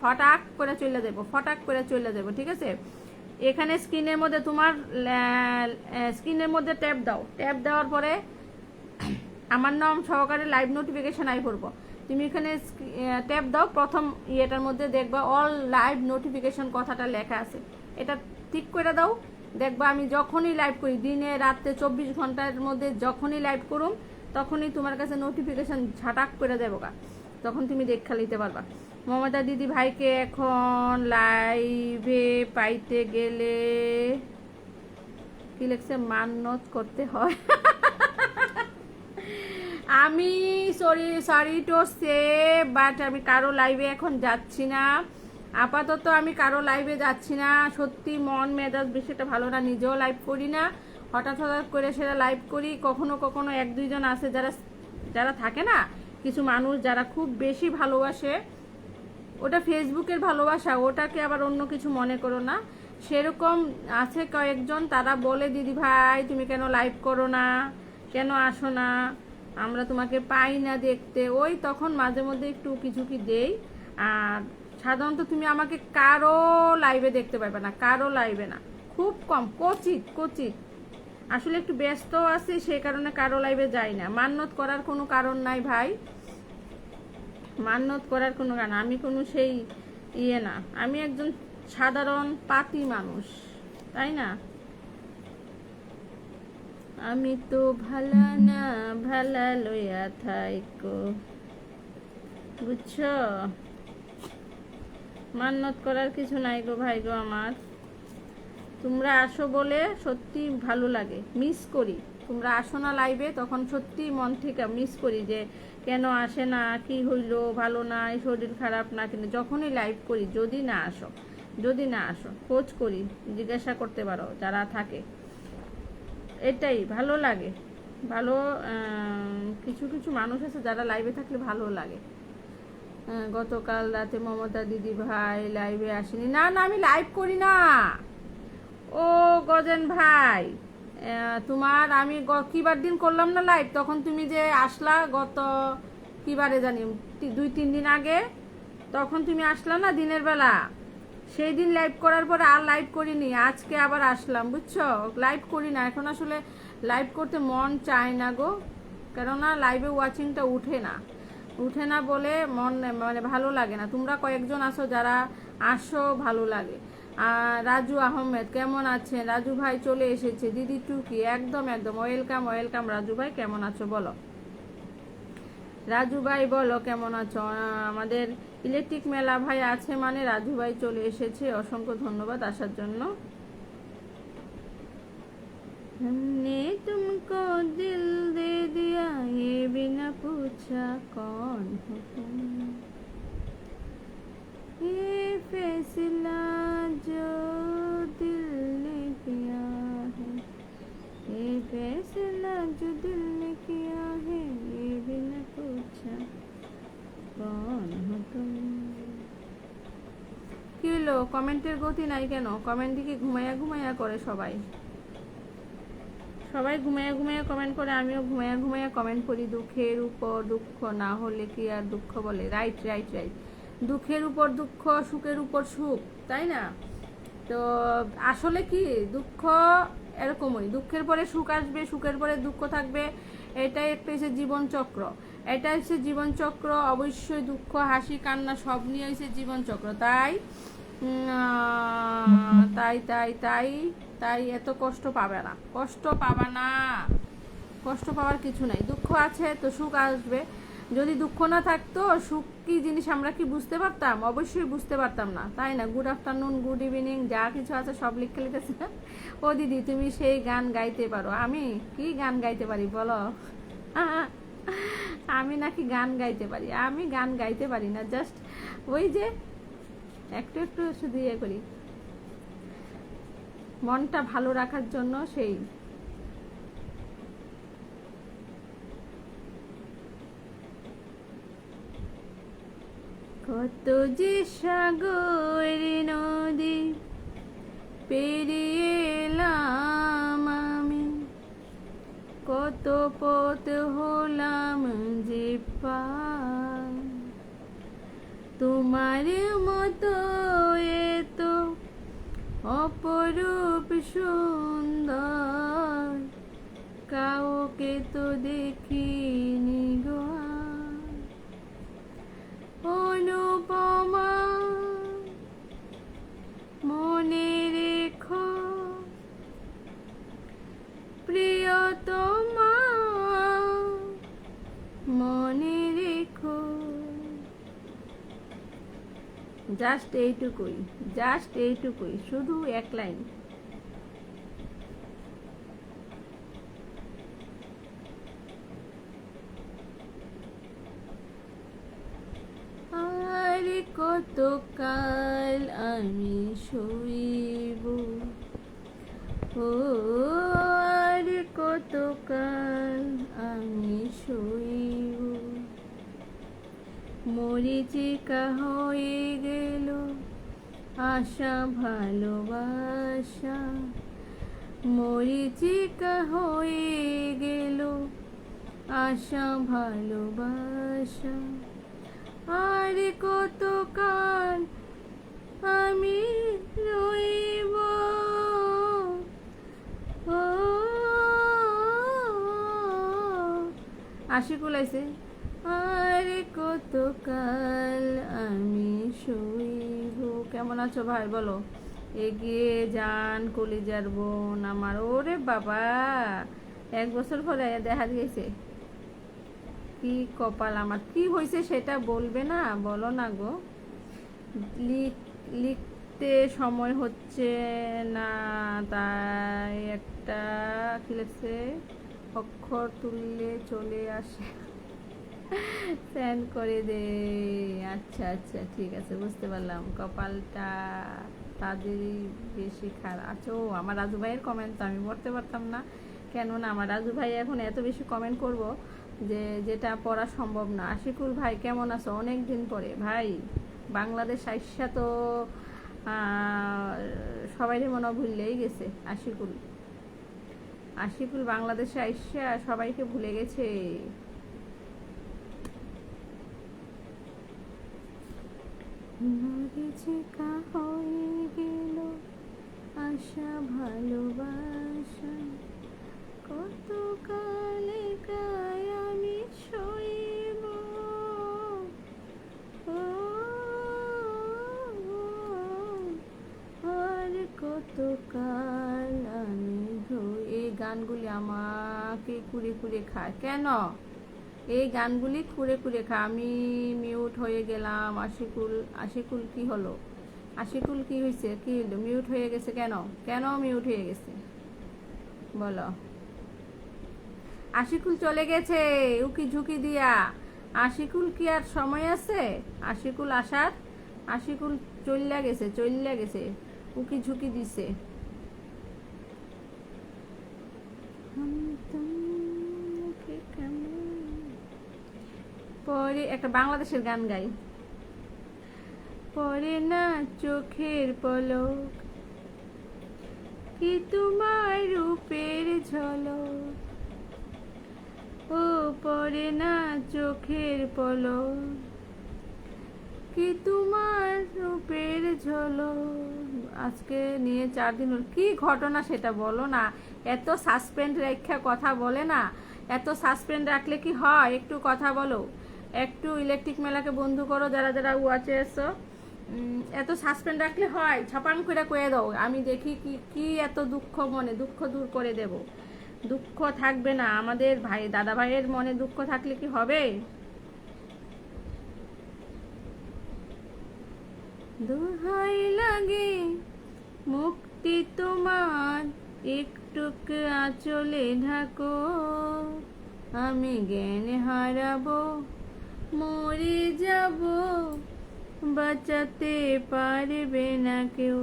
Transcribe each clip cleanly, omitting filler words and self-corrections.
ফটাক করে চলে যাবো, ফটাক করে চলে যাবো, ঠিক আছে। এখানে স্ক্রিনের মধ্যে তোমার স্ক্রিনের মধ্যে ট্যাপ দাও, ট্যাপ দেওয়ার পরে আমার নাম সহকারে লাইভ নোটিফিকেশন আই করবো। তুমি এখানে ট্যাপ দাও, প্রথম ইয়েটার মধ্যে দেখবা অল লাইভ নোটিফিকেশন কথাটা লেখা আছে, এটা ঠিক করে দাও। দেখবা আমি যখনই লাইভ করি, দিনে রাতে 24 ঘন্টার মধ্যে যখনই লাইভ করুম, তখনই তোমার কাছে নোটিফিকেশন ঝাটাক করে দেবো গা, তখন তুমি দেখা নিতে পারবা। মমতা দিদি ভাইকে এখন লাইভে পাইতে গেলে কি লেখছে, মান্যত করতে হয়। আমি সরি টু সে, বাট আমি কারো লাইভে এখন যাচ্ছি না, আপাতত আমি কারো লাইভে যাচ্ছি না। সত্যি মন মেজাজ বেশি একটা ভালো না, নিজেও লাইভ করি না, হঠাৎ হঠাৎ করে সেটা লাইভ করি। কখনো কখনো এক দুইজন আছে যারা যারা থাকে না, কিছু মানুষ যারা খুব বেশি ভালোবাসে, ওটা ফেসবুকের ভালোবাসা, ওটাকে আবার অন্য কিছু মনে করো না। সেরকম আছে কয়েকজন, তারা বলে দিদি ভাই তুমি কেন লাইভ করো না, কেন আসো না, আমরা তোমাকে পাই না দেখতে, ওই তখন মাঝে মধ্যে একটু কিছু কি দেই। আর সাধারণত তুমি আমাকে কারো লাইভে দেখতে পাবে না, কারো লাইভে না, খুব কম, কচিত কচিত। আসলে একটু ব্যস্ত আছি, সেই কারণে কারো লাইভে যাই না। মান্যত করার কোনো কারণ নাই ভাই, মান্যত করার কোনো কারণ, আমি কোনো সেই ইয়ে না, আমি একজন সাধারণ পাতি মানুষ, তাই না। আমি তো ভালা না, ভালা লইয়া থাইকো, বুঝছো। মান্যত করার কিছু নাই গো ভাই গো আমার, তোমরা আসো বলে সত্যি ভালো লাগে, মিস করি। তোমরা আসো না লাইভে, তখন সত্যি মন থেকে মিস করি যে কেন আসে না, কি হইলো, ভালো না, শরীর খারাপ না, কিন্তু যখনই লাইভ করি, যদি না আসো খোঁজ করি, জিজ্ঞাসা করতে পারো যারা থাকে, এটাই ভালো লাগে। ভালো কিছু কিছু মানুষ আছে যারা লাইভে থাকলে ভালো লাগে। গতকাল রাতে মমতা দিদি ভাই লাইভে আসেনি, না না আমি লাইভ করি না। ও গজেন ভাই, তোমার আমি কিবার দিন করলাম না লাইভ, তখন তুমি যে আসলা গত কিবারে জানি 2-3 দিন আগে, তখন তুমি আসলা না দিনের বেলা, সেই দিন লাইভ করার পরে আর লাইভ করিনি, আজকে আবার আসলাম, বুঝছো। লাইভ করি না এখন, আসলে লাইভ করতে মন চায় না গো, কেননা লাইভে ওয়াচিংটা উঠে না বলে মন মানে ভালো লাগে না। তোমরা কয়েকজন আসো যারা আসো, ভালো লাগে। রাজু আহমেদ কেমন আছেন? রাজু ভাই চলে এসেছে, দিদি টুকি, একদম একদম ওয়েলকাম ওয়েলকাম। রাজু ভাই কেমন আছো বলো, রাজু ভাই বলো কেমন আছো। আমাদের ইলেকট্রিক মেলা ভাই আছে মানে রাজু ভাই চলে এসেছে, অসংখ্য ধন্যবাদ আসার জন্য। हमने तुमको दिल दे दिया ये बिना पूछा कौन हो तुम, ये फैसला जो दिल ने किया है, ये फैसला जो दिल ने किया है ये बिना पूछा कौन हो तुम। কি হলো, কমেন্টের গতি নাই কেন? কমেন্ট দিকে ঘুমাইয়া ঘুমাইয়া করে সবাই, সবাই ঘুমাইয়া ঘুমাইয়া কমেন্ট করে, আমিও ঘুমাইয়া ঘুমাইয়া কমেন্ট করি। দুঃখের উপর দুঃখ না হলে কি আর দুঃখ বলে, রাইট রাইট রাইট। দুঃখের উপর দুঃখ, সুখের উপর সুখ, তাই না। তো আসলে কি, দুঃখ এরকমই, দুঃখের পরে সুখ আসবে, সুখের পরে দুঃখ থাকবে, এটাই একটা হচ্ছে জীবন চক্র, এটা হচ্ছে জীবন চক্র। অবশ্যই দুঃখ, হাসি, কান্না সব নিয়ে হচ্ছে জীবন চক্র। তাই তাই তাই তাই তাই এত কষ্ট পাবে না, কষ্ট পাওয়ার কিছু নাই। দুঃখ আছে তো সুখ আসবে, যদি দুঃখ না থাকতো সুখ কি জিনিস আমরা কি বুঝতে পারতাম? অবশ্যই বুঝতে পারতাম না, তাই না। গুড আফটারনুন, গুড ইভিনিং, যা কিছু আছে সব লিখে লিখেছে। ও দিদি তুমি সেই গান গাইতে পারো? আমি কি গান গাইতে পারি বলো? আমি নাকি গান গাইতে পারি? আমি গান গাইতে পারি না, জাস্ট ওই যে একটু একটু শুধু ইয়ে করি মনটা ভালো রাখার জন্য, সেই কত যে সাগর নদী পেরিয়ে এলাম আমি, কত পথ হলাম যে পার, তোমার মতো এত অপরূপ সুন্দর কাউকে তো দেখিনি গো আর। অনুপমা মনে রেখো প্রিয়তমা মনে রেখো। জাস্ট এইটুকুই শুধু এক লাইন। আর কতকাল আমি সইব, ও আর কতকাল আমি সইব। মরিচিকা হয়ে গেল আশা ভালোবাসা, মরিচিকা হয়ে গেল আশা ভালোবাসা। আর কতকাল আমি রইব, ও আশিকুল আইছে। আর কতকাল আমি সইব। কেমন আছো ভাই বলো? এগিয়ে যান কলিজার বোন আমার। ওরে বাবা, 1 বছর পরে দেখা দিয়েছে। কি কপাল আমার। কি হয়েছে সেটা বলবে না? বলো না গো। লিখতে সময় হচ্ছে না, তাই একটা কি লিখছে অক্ষর তুললে চলে আসে, সেন্ড করে দে। আচ্ছা আচ্ছা ঠিক আছে, বুঝতে পারলাম। কপালটা তাদেরই বেশি খারাপ। আচ্ছা, ও আমার রাজু ভাইয়ের কমেন্ট তো আমি পড়তে পারতাম না, কেননা আমার রাজু ভাই এখন এত বেশি কমেন্ট করব যে যেটা পড়া সম্ভব না। আশিকুল ভাই কেমন আছো? অনেক দিন পরে ভাই। বাংলাদেশ আইসা তো সবাইরে মনে ভুললেই গেছে। আশিকুল বাংলাদেশে আইসা সবাইকে ভুলে গেছে। মরিচিকা হয়ে গেল আশা ভালোবাসা, কত কালে গায় আমি সইব, আর কত কাল আমি এই গানগুলি আমাকে কুড়ে কুড়ে খায়। কেন এই গানগুলি খুঁড়ে খুঁড়ে খা? আমি মিউট হয়ে গেলাম। আশিকুল কি হলো? আশিকুল কি হয়েছে? কি হলো? মিউট হয়ে গেছে কেন? কেন মিউট হয়ে গেছে বলো? আশিকুল চলে গেছে উকি ঝুঁকি দিয়া। আশিকুল কি আর সময় আছে আশিকুল আসার? আশিকুল চল্লা গেছে উকি ঝুঁকি দিছে। পরে একটা বাংলাদেশের গান গাই। পরে না চোখের পলক, কি তোমার রূপের ঝলক, ও পরে না চোখের পলক, কি তোমার রূপের ঝলক। আজকে নিয়ে 4 দিন হল। কি ঘটনা সেটা বলো না। এত সাসপেন্ড রেখা কথা বলে না। এত সাসপেন্ড রাখলে কি হয়? একটু কথা বলো। একটু ইলেকট্রিক মেলাকে বন্ধ করো, যারা যারা ওয়াচে এসো। এত সাসপেন্ড রাখলে হয়? ছাপান করে কয়ে দাও, আমি দেখি কি এত দুঃখ মনে, দুঃখ দূর করে দেব। দুঃখ থাকবে না আমাদের ভাই দাদা ভাইয়ের মনে, দুঃখ থাকলে কি হবে? দোহাই লাগে মুক্তি তোমার, একটু আঁচলে ঢাকো, আমি জ্ঞান হারাবো, মরে যাব, বাঁচাতে পারবে না কেউ,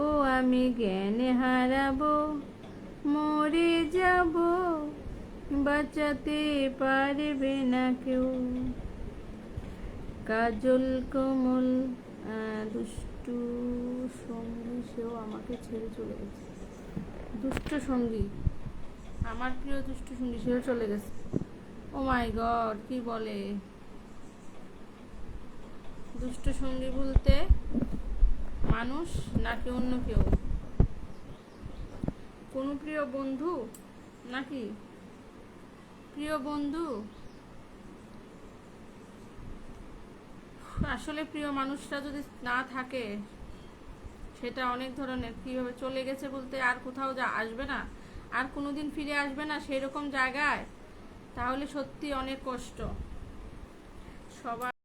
ও আমি জ্ঞান হারাবো, মরে যাব, বাঁচাতে পারবে না কেউ। কাজল কোমল দুষ্টু সঙ্গী, সেও আমাকে ছেড়ে চলে গেছে। দুষ্ট সঙ্গী, আমার প্রিয় দুষ্ট সঙ্গী, সেও চলে গেছে। ও মাই গড, কি বলে? দুষ্ট সঙ্গী বলতে মানুষ নাকি অন্য কেউ? কোনো প্রিয় বন্ধু নাকি? প্রিয় বন্ধু, আসলে প্রিয় মানুষটা যদি না থাকে সেটা অনেক ধরনের, কিভাবে চলে গেছে বলতে আর কোথাও আসবে না, আর কোনোদিন ফিরে আসবে না সেই রকম জায়গায়, তাহলে সত্যি অনেক কষ্ট সবার।